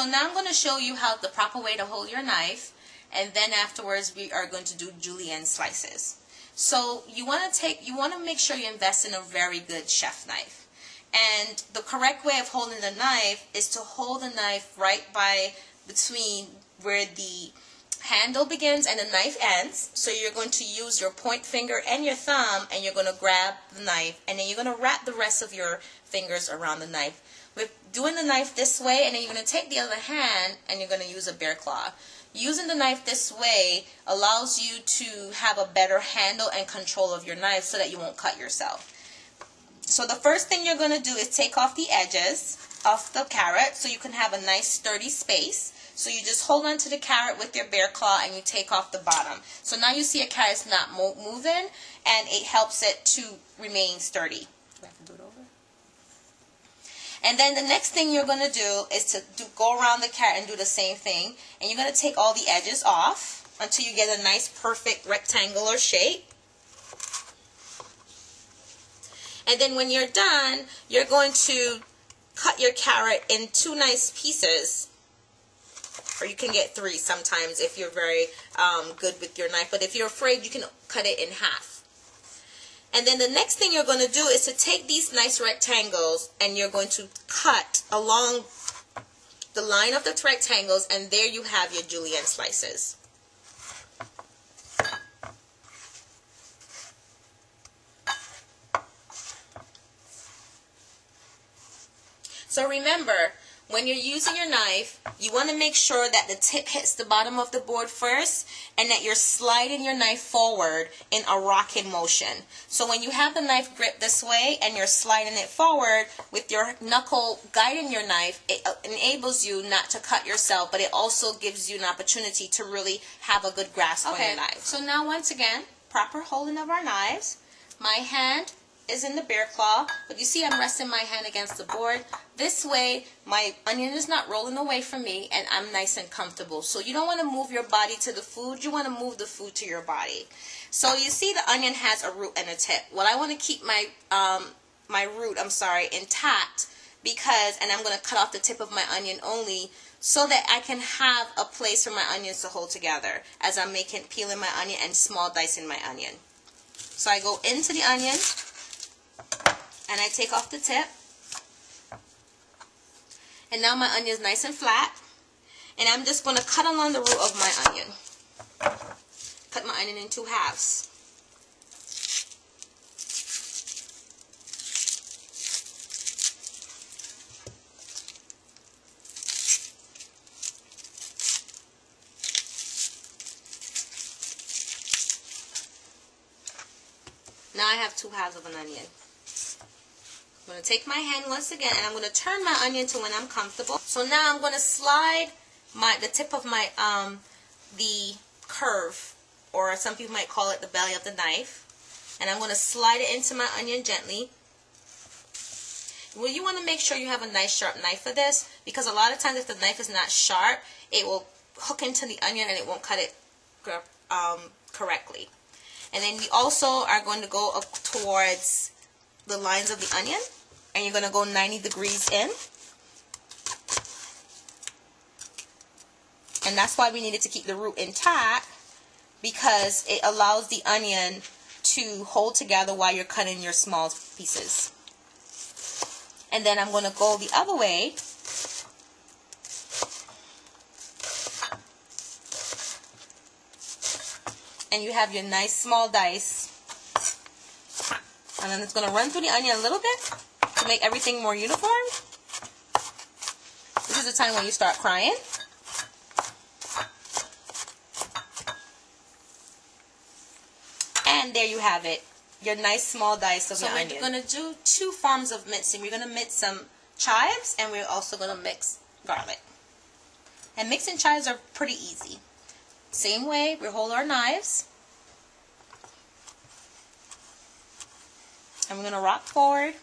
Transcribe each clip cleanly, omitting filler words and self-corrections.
now I'm going to show you how the proper way to hold your knife, and then afterwards we are going to do julienne slices. So you want to make sure you invest in a very good chef knife. And the correct way of holding the knife is to hold the knife right between where the handle begins and the knife ends. So you're going to use your point finger and your thumb, and you're going to grab the knife, and then you're going to wrap the rest of your fingers around the knife. With doing the knife this way, and then you're going to take the other hand and you're going to use a bear claw. Using the knife this way allows you to have a better handle and control of your knife so that you won't cut yourself. So the first thing you're going to do is take off the edges of the carrot so you can have a nice sturdy space. So you just hold on to the carrot with your bear claw and you take off the bottom. So now you see a carrot's not moving, and it helps it to remain sturdy. Do I have to do it over? And then the next thing you're going to do is to go around the carrot and do the same thing. And you're going to take all the edges off until you get a nice perfect rectangular shape. And then when you're done, you're going to cut your carrot in 2 nice pieces. Or you can get 3 sometimes if you're very good with your knife. But if you're afraid, you can cut it in half. And then the next thing you're going to do is to take these nice rectangles and you're going to cut along the line of the rectangles, and there you have your julienne slices. So remember, when you're using your knife, you want to make sure that the tip hits the bottom of the board first, and that you're sliding your knife forward in a rocking motion. So when you have the knife gripped this way and you're sliding it forward with your knuckle guiding your knife, it enables you not to cut yourself, but it also gives you an opportunity to really have a good grasp on your knife. So now once again, proper holding of our knives. My hand is in the bear claw, but you see I'm resting my hand against the board. This way my onion is not rolling away from me and I'm nice and comfortable. So you don't want to move your body to the food, you want to move the food to your body. So you see the onion has a root and a tip. Well, I want to keep my root intact, because, and I'm going to cut off the tip of my onion only, so that I can have a place for my onions to hold together as I'm peeling my onion and small dicing my onion. So I go into the onion and I take off the tip, and now my onion is nice and flat, and I'm just going to cut along the root of my onion. Cut my onion in 2 halves. Now I have 2 halves of an onion. I'm going to take my hand once again, and I'm going to turn my onion to when I'm comfortable. So now I'm going to slide the tip of my the curve, or some people might call it the belly of the knife, and I'm going to slide it into my onion gently. Well, you want to make sure you have a nice sharp knife for this, because a lot of times if the knife is not sharp, it will hook into the onion and it won't cut it correctly. And then you also are going to go up towards the lines of the onion, and you're going to go 90 degrees in. And that's why we needed to keep the root intact, because it allows the onion to hold together while you're cutting your small pieces. And then I'm going to go the other way. And you have your nice small dice. And then it's going to run through the onion a little bit to make everything more uniform. This is the time when you start crying. And there you have it, your nice small dice of your onion. So we're going to do 2 forms of mincing. We're going to mix some chives, and we're also going to mix garlic. And mixing chives are pretty easy. Same way, we hold our knives, and we're going to rock forward.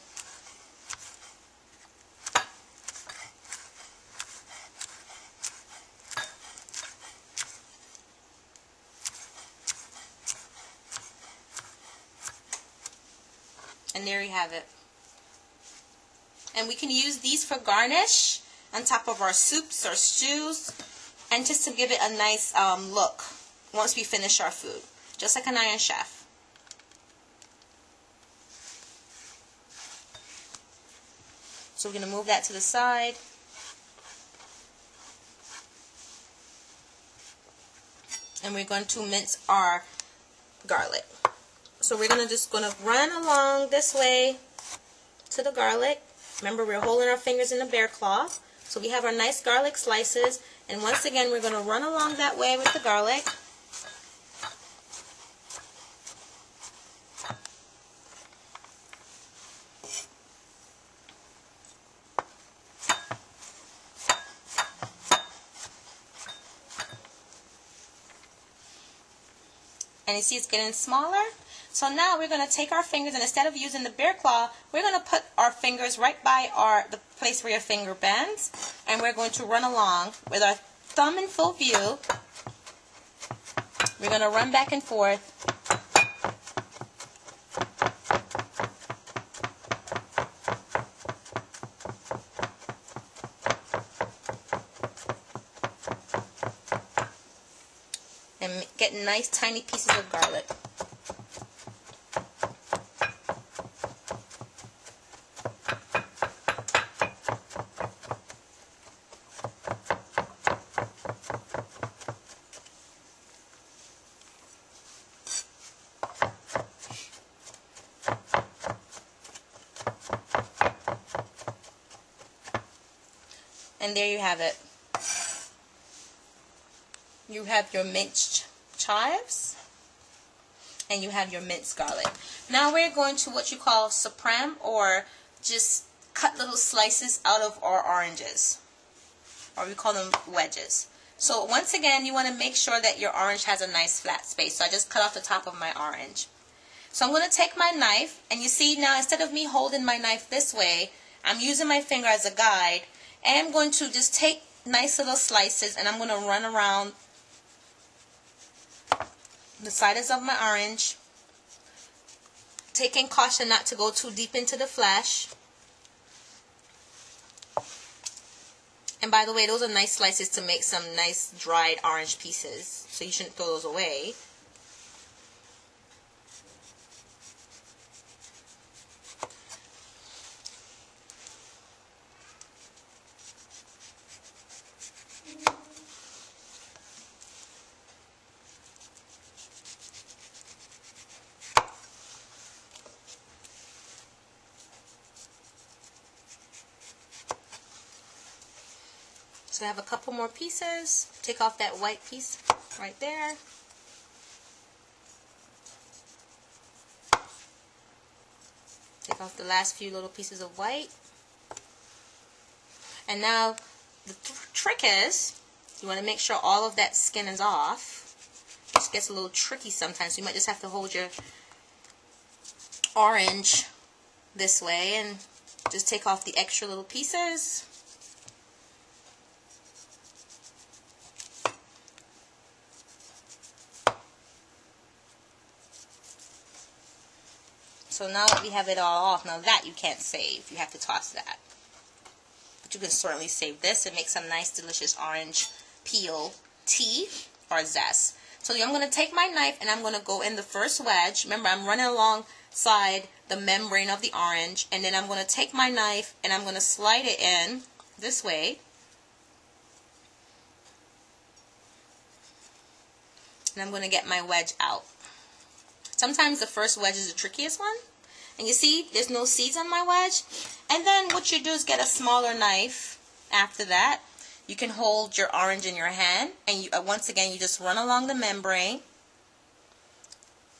And there you have it. And we can use these for garnish. on top of our soups or stews, and just to give it a nice look once we finish our food, just like an Iron Chef. So we're going to move that to the side. And we're going to mince our garlic. So we're just going to run along this way to the garlic. Remember, we're holding our fingers in the bear claw. So we have our nice garlic slices. And once again, we're going to run along that way with the garlic. And you see it's getting smaller. So now we're going to take our fingers, and instead of using the bear claw, we're going to put our fingers right by the place where your finger bends, and we're going to run along with our thumb in full view. We're going to run back and forth. And get nice tiny pieces of garlic. And there you have it. You have your minced chives and you have your minced garlic. Now we're going to what you call supreme, or just cut little slices out of our oranges, or we call them wedges. So once again, you want to make sure that your orange has a nice flat space. So I just cut off the top of my orange. So I'm going to take my knife, and you see now, instead of me holding my knife this way, I'm using my finger as a guide, and I'm going to just take nice little slices, and I'm going to run around the sides of my orange, taking caution not to go too deep into the flesh. And by the way, those are nice slices to make some nice dried orange pieces, so you shouldn't throw those away. So I have a couple more pieces. Take off that white piece right there. Take off the last few little pieces of white. And now the trick is, you want to make sure all of that skin is off. It just gets a little tricky sometimes. So you might just have to hold your orange this way and just take off the extra little pieces. So now that we have it all off, now that you can't save. You have to toss that. But you can certainly save this and make some nice, delicious orange peel tea or zest. So I'm going to take my knife and I'm going to go in the first wedge. Remember, I'm running alongside the membrane of the orange. And then I'm going to take my knife and I'm going to slide it in this way. And I'm going to get my wedge out. Sometimes the first wedge is the trickiest one. And you see, there's no seeds on my wedge. And then what you do is get a smaller knife after that. You can hold your orange in your hand. And once again, you just run along the membrane.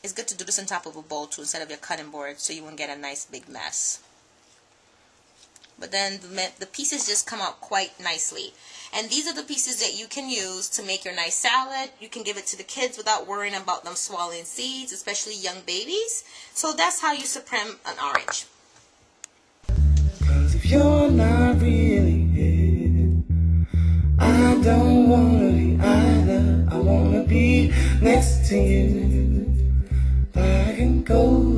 It's good to do this on top of a bowl too, instead of your cutting board, so you won't get a nice big mess. But then the pieces just come out quite nicely. And these are the pieces that you can use to make your nice salad. You can give it to the kids without worrying about them swallowing seeds, especially young babies. So that's how you supreme an orange. 'Cause if you're not really it, I don't wanna be either. I wanna be next to you. I can go